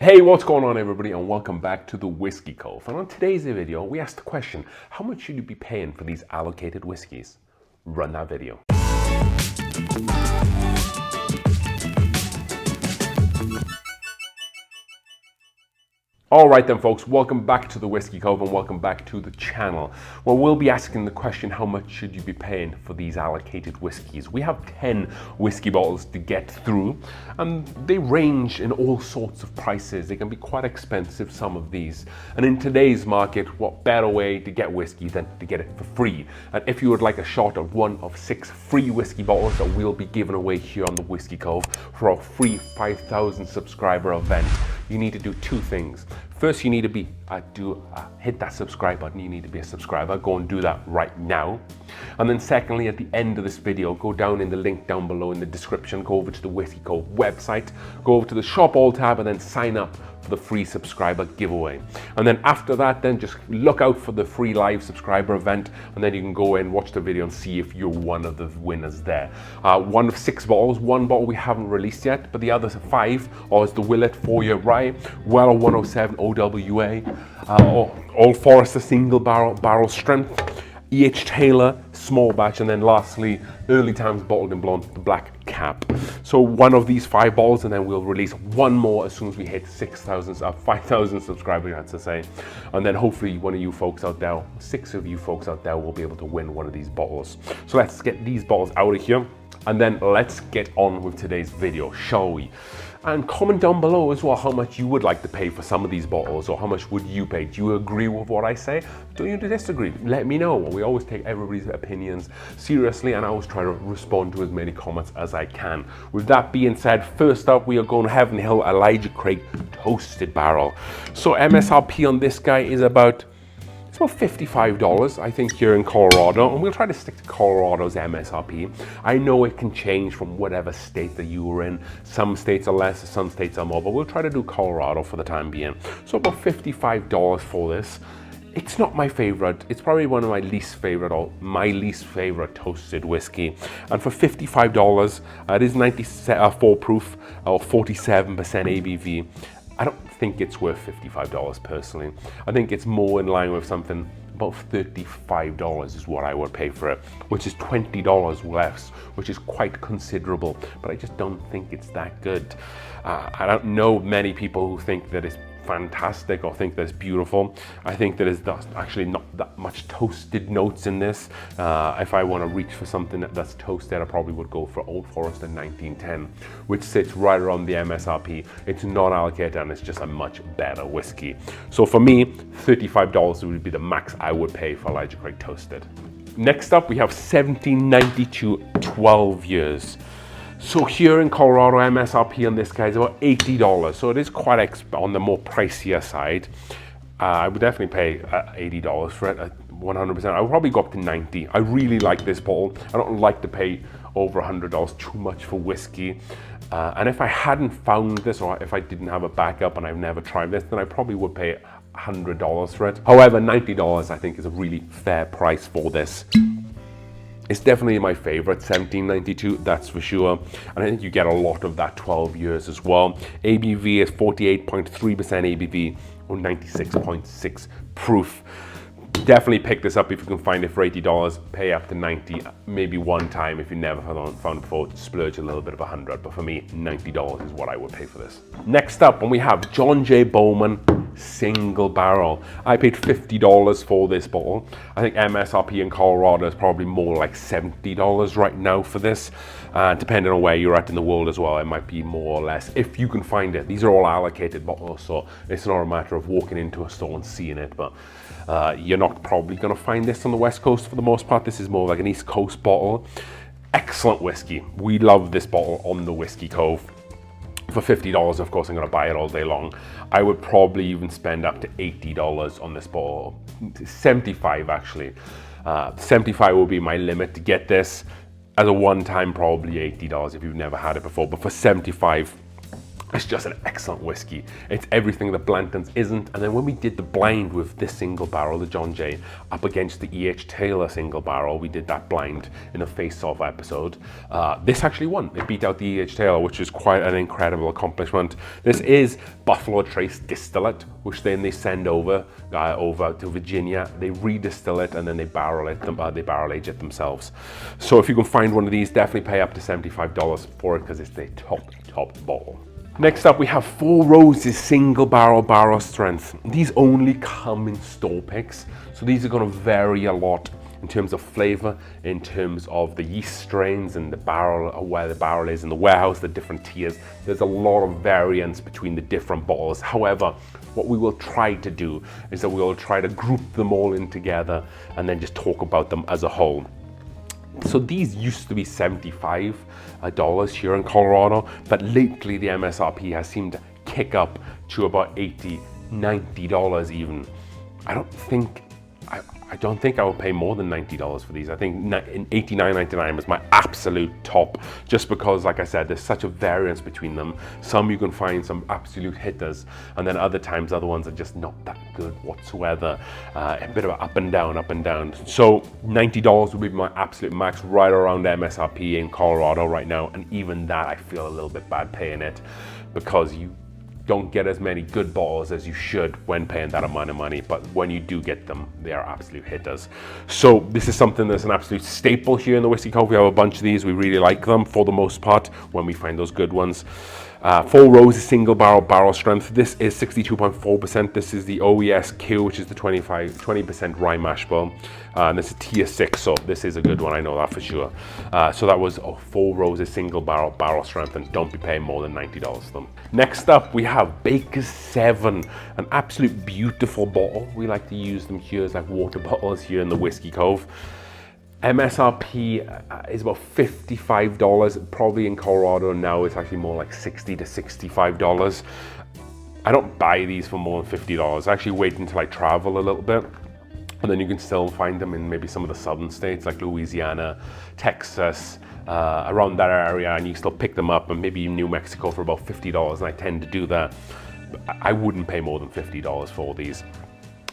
Hey, what's going on everybody, and welcome back to the Whiskey Cove. And on today's video, we asked the question, how much should you be paying for these allocated whiskeys? Run that video. Alright then folks, welcome back to the Whiskey Cove and welcome back to the channel, where we'll be asking the question, how much should you be paying for these allocated whiskies? We have 10 whiskey bottles to get through, and they range in all sorts of prices. They can be quite expensive, some of these. And in today's market, what better way to get whiskey than to get it for free? And if you would like a shot at one of 6 free whiskey bottles that we'll be giving away here on the Whiskey Cove for our free 5,000 subscriber event, you need to do 2 things. First, you need to be hit that subscribe button. You need to be a subscriber. Go and do that right now. And then secondly, at the end of this video, go down in the link down below in the description, go over to the Whiskey Cove website, go over to the shop all tab, and then sign up for the free subscriber giveaway. And then after that, then just look out for the free live subscriber event, and then you can go in, watch the video, and see if you're one of the winners there. One of 6 bottles, 1 bottle we haven't released yet, but the other 5 is the Willet 4-year rye, Weller 107 OWA, Old Forester single barrel strength, E.H.Taylor small batch, and then lastly Early Times bottled in blonde, the black cap. So one of these 5 bottles, and then we'll release one more as soon as we hit 5,000 subscribers, I have to say. And then hopefully one of you folks out there, 6 of you folks out there, will be able to win one of these bottles. So let's get these bottles out of here, and then let's get on with today's video, shall we? And comment down below as well how much you would like to pay for some of these bottles, or how much would you pay? Do you agree with what I say? Do you disagree? Let me know. We always take everybody's opinions seriously, and I always try to respond to as many comments as I can. With that being said, first up we are going Heaven Hill Elijah Craig Toasted Barrel. So MSRP on this guy is about $55, I think, here in Colorado, and we'll try to stick to Colorado's MSRP. I know it can change from whatever state that you were in. Some states are less, some states are more, but we'll try to do Colorado for the time being. So about $55 for this. It's not my favorite. It's probably one of my least favorite, or my least favorite toasted whiskey. And for $55, it is 94 proof or 47% ABV. I don't think it's worth $55 personally. I think it's more in line with something about $35 is what I would pay for it, which is $20 less, which is quite considerable, but I just don't think it's that good. I don't know many people who think that it's fantastic or think that it's beautiful. I think that there's actually not that much toasted notes in this. If I want to reach for something that's toasted, I probably would go for Old Forester 1910, which sits right around the MSRP. It's not allocated, and it's just a much better whiskey. So for me, $35 would be the max I would pay for Elijah Craig Toasted. Next up, we have 1792 12 years. So here in Colorado, MSRP on this guy is about $80, so it is quite on the more pricier side. I would definitely pay $80 for it, 100%. I would probably go up to $90. I really like this bottle. I don't like to pay over $100 too much for whiskey. And if I hadn't found this, or if I didn't have a backup and I've never tried this, then I probably would pay $100 for it. However, $90 I think is a really fair price for this. It's definitely my favorite, 1792, that's for sure. And I think you get a lot of that 12 years as well. ABV is 48.3% ABV, or 96.6 proof. Definitely pick this up if you can find it for $80, pay up to $90, maybe one time if you never found it before, splurge a little bit of $100, but for me, $90 is what I would pay for this. Next up, and we have John J Bowman single barrel. I paid $50 for this bottle. I think MSRP in Colorado is probably more like $70 right now for this. Depending on where you're at in the world as well, it might be more or less, if you can find it. These are all allocated bottles, so it's not a matter of walking into a store and seeing it, but you're not probably going to find this on the West Coast for the most part. This is more like an East Coast bottle. Excellent whiskey. We love this bottle on the Whiskey Cove. For $50, of course, I'm going to buy it all day long. I would probably even spend up to $80 on this bottle. 75 actually. 75 will be my limit to get this. As a one-time, probably $80 if you've never had it before. But for 75, It's just an excellent whiskey. It's everything that Blanton's isn't. And then when we did the blind with this single barrel, the John Jay, up against the E.H.Taylor single barrel, we did that blind in a face-off episode. This actually won. It beat out the E.H.Taylor, which is quite an incredible accomplishment. This is Buffalo Trace distillate, which then they send over to Virginia. They redistill it and then they barrel age it themselves. So if you can find one of these, definitely pay up to $75 for it because it's the top bottle. Next up, we have Four Roses single barrel strength. These only come in store picks, so these are going to vary a lot in terms of flavor, in terms of the yeast strains and the barrel, where the barrel is in the warehouse, the different tiers. There's a lot of variance between the different bottles. However, what we will try to do is that we will try to group them all in together and then just talk about them as a whole. So these used to be $75 here in Colorado, but lately the MSRP has seemed to kick up to about $80, $90 even. I don't think I will pay more than $90 for these. I think $89.99 is my absolute top, just because, like I said, there's such a variance between them. Some you can find some absolute hitters, and then other times other ones are just not that good whatsoever. A bit of an up and down. So $90 would be my absolute max, right around MSRP in Colorado right now, and even that I feel a little bit bad paying it, because you don't get as many good bottles as you should when paying that amount of money, but when you do get them, they are absolute hitters. So this is something that's an absolute staple here in the Whiskey Cove. We have a bunch of these. We really like them for the most part when we find those good ones. Four Roses single barrel strength. This is 62.4%. This is the OESQ, which is the 20% rye mash bill. And this is tier 6, so this is a good one, I know that for sure. So that was Four Roses single barrel strength, and don't be paying more than $90 for them. Next up, we have Baker's 7, an absolute beautiful bottle. We like to use them here as like water bottles here in the Whiskey Cove. MSRP is about $55, probably in Colorado now it's actually more like $60 to $65. I don't buy these for more than $50. I actually wait until I travel a little bit, and then you can still find them in maybe some of the southern states like Louisiana, Texas, around that area, and you still pick them up, and maybe New Mexico for about $50, and I tend to do that. I wouldn't pay more than $50 for these.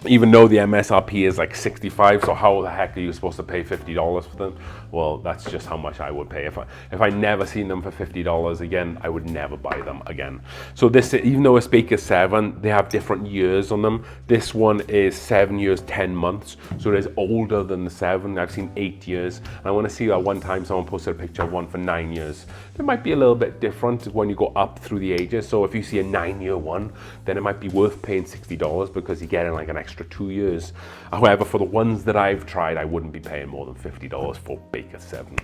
Even though the MSRP is like 65, so how the heck are you supposed to pay $50 for them? Well, that's just how much I would pay. If I never seen them for $50 again, I would never buy them again. So this, even though it's Baker's 7, they have different years on them. This one is 7 years, 10 months. So it is older than the 7. I've seen 8 years. And I want to see that one time someone posted a picture of one for 9 years. It might be a little bit different when you go up through the ages. So if you see a 9-year one, then it might be worth paying $60 because you're getting like an extra 2 years. However, for the ones that I've tried, I wouldn't be paying more than $50 for Baker's 7.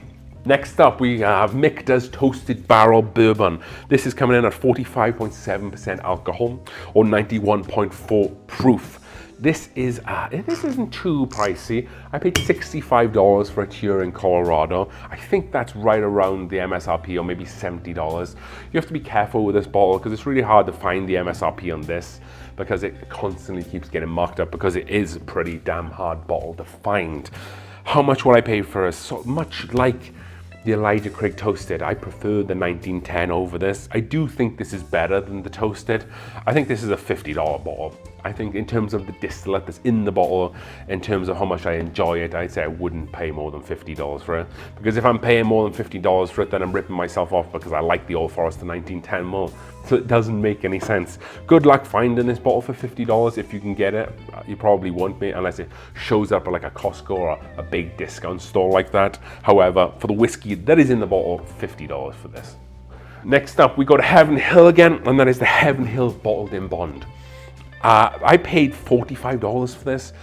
Next up, we have Mika's Toasted Barrel Bourbon. This is coming in at 45.7% alcohol or 91.4 proof. This isn't too pricey. I paid $65 for it here in Colorado. I think that's right around the MSRP, or maybe $70. You have to be careful with this bottle because it's really hard to find the MSRP on this, because it constantly keeps getting marked up, because it is a pretty damn hard bottle to find. How much would I pay for it? So much like the Elijah Craig Toasted, I prefer the 1910 over this. I do think this is better than the Toasted. I think this is a $50 bottle. I think in terms of the distillate that's in the bottle, in terms of how much I enjoy it, I'd say I wouldn't pay more than $50 for it. Because if I'm paying more than $50 for it, then I'm ripping myself off because I like the Old Forester 1910 more. So it doesn't make any sense. Good luck finding this bottle for $50 if you can get it. You probably won't be unless it shows up at like a Costco or a big discount store like that. However, for the whiskey that is in the bottle, $50 for this. Next up, we go to Heaven Hill again, and that is the Heaven Hill Bottled in Bond. I paid $45 for this,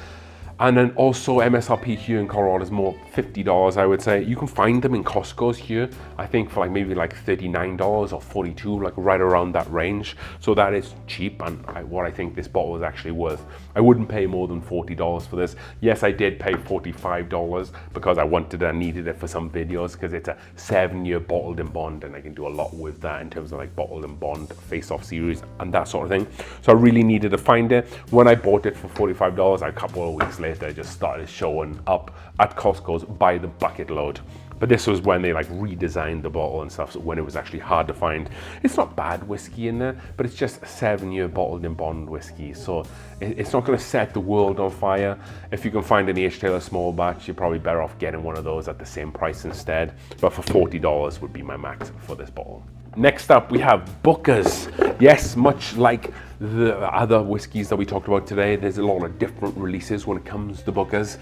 and then also MSRP here in Colorado is more $50, I would say. You can find them in Costco's here, I think for like maybe like $39 or $42, like right around that range. So that is cheap, and what I think this bottle is actually worth. I wouldn't pay more than $40 for this. Yes, I did pay $45 because I wanted and needed it for some videos, because it's a 7-year bottled in bond, and I can do a lot with that in terms of like bottled in bond, face-off series, and that sort of thing. So I really needed to find it. When I bought it for $45, a couple of weeks later, it just started showing up at Costco's by the bucket load. But this was when they like redesigned the bottle and stuff, so when it was actually hard to find. It's not bad whiskey in there, but it's just a 7-year bottled in bond whiskey, so it's not going to set the world on fire. If you can find an E.H.Taylor small batch, you're probably better off getting one of those at the same price instead, but for $40 would be my max for this bottle. Next up, we have Booker's. Yes, much like the other whiskeys that we talked about today, there's a lot of different releases when it comes to Booker's.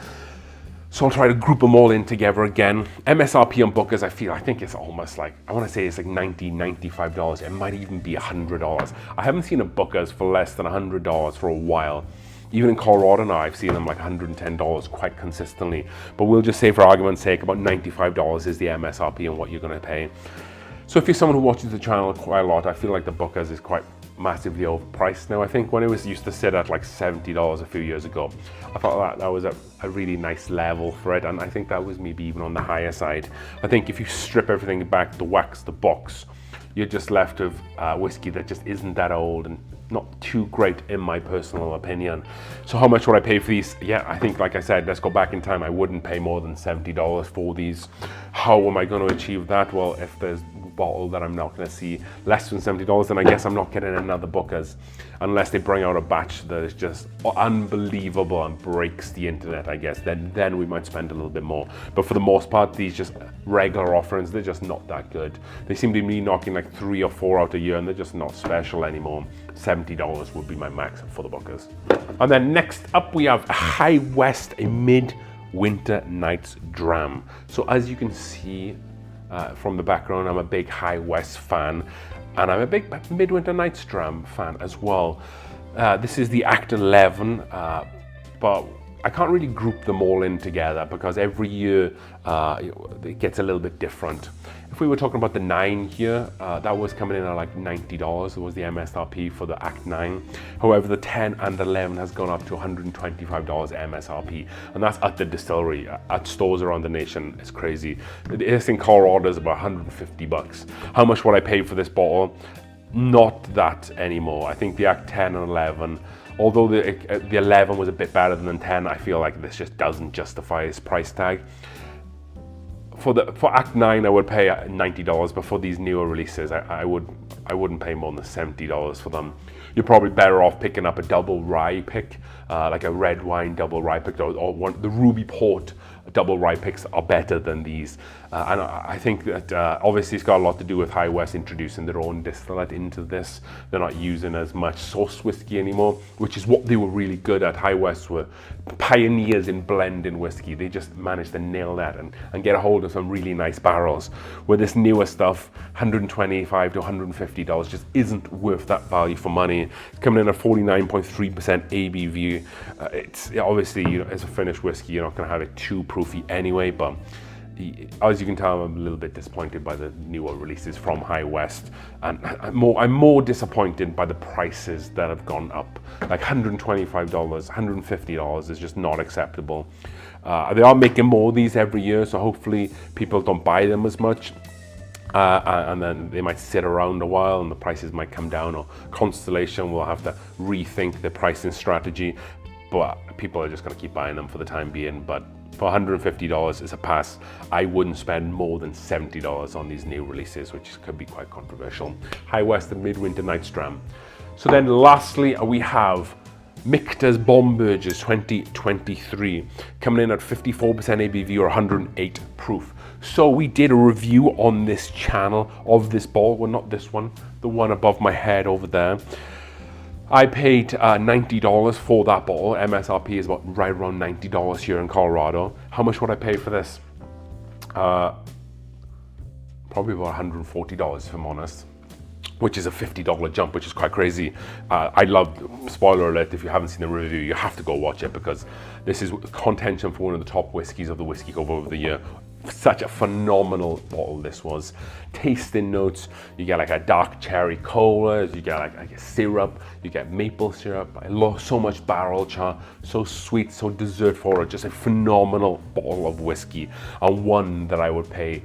So I'll try to group them all in together again. MSRP on Booker's, I think it's almost like, I want to say it's like $90, $95. It might even be $100. I haven't seen a Booker's for less than $100 for a while. Even in Colorado now, I've seen them like $110 quite consistently. But we'll just say, for argument's sake, about $95 is the MSRP and what you're going to pay. So if you're someone who watches the channel quite a lot, I feel like the Booker's is quite massively overpriced now. I think when it was used to sit at like $70 a few years ago, I thought that was a really nice level for it, and I think that was maybe even on the higher side. I think if you strip everything back, the wax, the box, you're just left with whiskey that just isn't that old and not too great in my personal opinion. So how much would I pay for these? Yeah, I think, like I said, let's go back in time. I wouldn't pay more than $70 for these. How am I going to achieve that? Well, if there's a bottle that I'm not going to see less than $70, then I guess I'm not getting another Booker's, unless they bring out a batch that is just unbelievable and breaks the internet, I guess. Then we might spend a little bit more. But for the most part, these just regular offerings, they're just not that good. They seem to be knocking like 3 or 4 out a year, and they're just not special anymore. $70 would be my max for the Booker's. And then next up, we have High West, a Midwinter Nights Dram. So as you can see from the background, I'm a big High West fan, and I'm a big Midwinter Nights Dram fan as well. This is the Act 11, but I can't really group them all in together because every year it gets a little bit different. If we were talking about the 9 here, that was coming in at like $90. It was the MSRP for the Act 9. However, the 10 and the 11 has gone up to $125 MSRP, and that's at the distillery. At stores around the nation, it's crazy. This in Colorado is about $150. How much would I pay for this bottle? Not that anymore. I think the Act 10 and 11, although the 11 was a bit better than the 10, I feel like this just doesn't justify its price tag. For Act 9, I would pay $90, but for these newer releases, I wouldn't pay more than $70 for them. You're probably better off picking up a double rye pick, like a red wine double rye pick, or the Ruby Port double rye picks are better than these. And I think that obviously it's got a lot to do with High West introducing their own distillate into this. They're not using as much source whiskey anymore, which is what they were really good at. High West were pioneers in blending whiskey. They just managed to nail that and get a hold of some really nice barrels. With this newer stuff, $125 to $150 just isn't worth that value for money. It's coming in at 49.3% ABV. It's obviously, you know, as a finished whiskey, you're not going to have it too proofy anyway, but as you can tell, I'm a little bit disappointed by the newer releases from High West, and I'm more disappointed by the prices that have gone up. Like $125, $150 is just not acceptable. They are making more of these every year, so hopefully people don't buy them as much. And then they might sit around a while and the prices might come down, or Constellation will have to rethink their pricing strategy, but people are just going to keep buying them for the time being. But for $150 is a pass. I wouldn't spend more than $70 on these new releases, which could be quite controversial. High West and Midwinter Nights Dram. So then lastly, we have Michter's Bomberges 2023, coming in at 54% ABV or 108 proof. So we did a review on this channel of this bottle. Well, not this one, the one above my head over there. I paid $90 for that bottle. MSRP is about right around $90 here in Colorado. How much would I pay for this? Probably about $140 if I'm honest, which is a $50 jump, which is quite crazy. I love, spoiler alert, if you haven't seen the review, you have to go watch it, because this is contention for one of the top whiskeys of the Whiskey Cove over the year. Such a phenomenal bottle this was. Tasting notes, you get like a dark cherry cola, you get like a syrup, you get maple syrup. I love so much barrel char, so sweet, so dessert forward. Just a phenomenal bottle of whiskey, and one that I would pay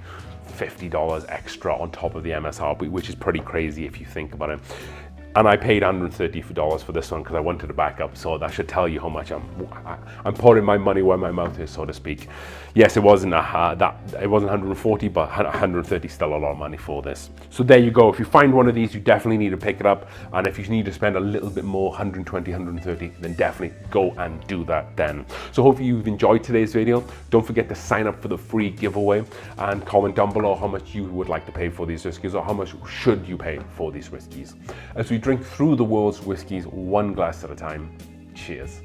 $50 extra on top of the MSRP, which is pretty crazy if you think about it. And I paid $130 for this one because I wanted to back up, so that should tell you how much I'm putting my money where my mouth is, so to speak. Yes, it wasn't it wasn't 140, but 130 is still a lot of money for this. So there you go. If you find one of these, you definitely need to pick it up. And if you need to spend a little bit more, 120, 130, then definitely go and do that then. So hopefully you've enjoyed today's video. Don't forget to sign up for the free giveaway and comment down below how much you would like to pay for these whiskeys, or how much should you pay for these whiskeys. As we drink through the world's whiskeys, one glass at a time. Cheers.